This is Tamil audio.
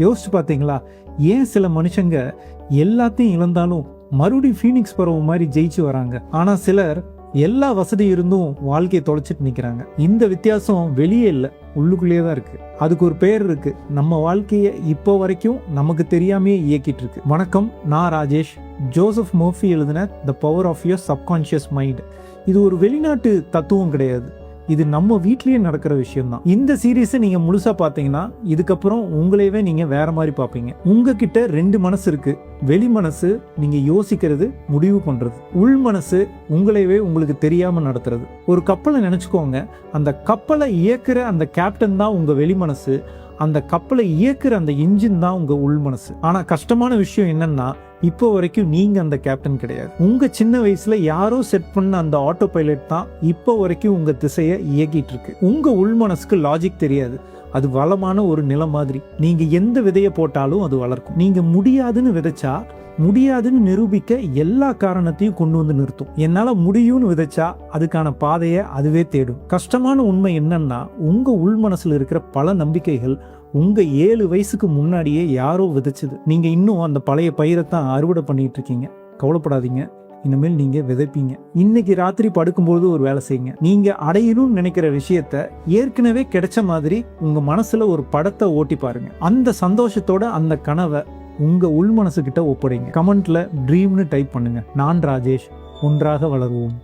யோசிச்சு பார்த்தீங்களா? ஏன் சில மனுஷங்க எல்லாத்தையும் இழந்தாலும் மறுபடியும் ஃபீனிக்ஸ் பறவை மாதிரி ஜெயிச்சு வராங்க, ஆனா சிலர் எல்லா வசதி இருந்தும் வாழ்க்கையை தொலைச்சிட்டு நிக்கிறாங்க? இந்த வித்தியாசம் வெளியே இல்லை, உள்ளுக்குள்ளேயே தான் இருக்கு. அதுக்கு ஒரு பேர் இருக்கு. நம்ம வாழ்க்கையை இப்போ வரைக்கும் நமக்கு தெரியாமே இயக்கிட்டு இருக்கு. வணக்கம், நான் ராஜேஷ். ஜோசப் மர்ஃபி எழுதின the power of your subconscious mind. இது ஒரு வெளிநாட்டு தத்துவம் கிடையாது, இது நம்ம வீட்லயே நடக்கிற விஷயம் தான். இந்த சீரீஸை நீங்க முழுசா பார்த்தீங்கன்னா இதுக்கப்புறம் உங்களையவே நீங்க வேற மாதிரி பார்ப்பீங்க. உங்ககிட்ட ரெண்டு மனசு இருக்கு. வெளி மனசு நீங்க யோசிக்கிறது, முடிவு பண்றது. உள் மனசு உங்களையவே உங்களுக்கு தெரியாம நடத்துறது. ஒரு கப்பலை நினைச்சுக்கோங்க. அந்த கப்பலை இயக்குற அந்த கேப்டன் தான் உங்க வெளி மனசு. அந்த கப்பலை இயக்குற அந்த இன்ஜின் தான் உங்க உள் மனசு. ஆனா கஷ்டமான விஷயம் என்னன்னா, இப்போ வரைக்கும் நீங்க அந்த கேப்டன் கிடையாது. உங்க சின்ன வயசுல யாரோ செட் பண்ண அந்த ஆட்டோ பைலட் தான் இப்போ வரைக்கும் உங்க திசையை இயக்கிட்டு இருக்கு. உங்க உள் மனசுக்கு லாஜிக் தெரியாது. அது வளமான ஒரு நிலம் மாதிரி. நீங்க எந்த விதையை போட்டாலும் அது வளர்க்கும். நீங்க முடியாதுன்னு விதைச்சா முடியாதுன்னு நிரூபிக்க எல்லா காரணத்தையும் கொண்டு வந்து நிறுத்தும். என்னால முடியும்னு விதைச்சா அதுக்கான பாதையை அதுவே தேடும். கஷ்டமான உண்மை என்னன்னா, உங்க உள் மனசுல இருக்கிற பல நம்பிக்கைகள் உங்க 7 வயசுக்கு முன்னாடியே யாரோ விதைச்சது. நீங்க இன்னும் அந்த பழைய பயிரைத்தான் அறுவடை பண்ணிட்டு இருக்கீங்க. கவலைப்படாதீங்க, இனிமேல் நீங்க விதைப்பீங்க. இன்னைக்கு ராத்திரி படுக்கும்போது ஒரு வேலை செய்யுங்க. நீங்க அடையணும்னு நினைக்கிற விஷயத்த ஏற்கனவே கிடைச்ச மாதிரி உங்க மனசுல ஒரு படத்தை ஓட்டி பாருங்க. அந்த சந்தோஷத்தோட அந்த கனவை உங்க உள் மனசு கிட்ட ஒப்படைங்க. கமெண்ட்ல ட்ரீம்னு டைப் பண்ணுங்க. நான் ராஜேஷ். ஒன்றாக வளருவோம்.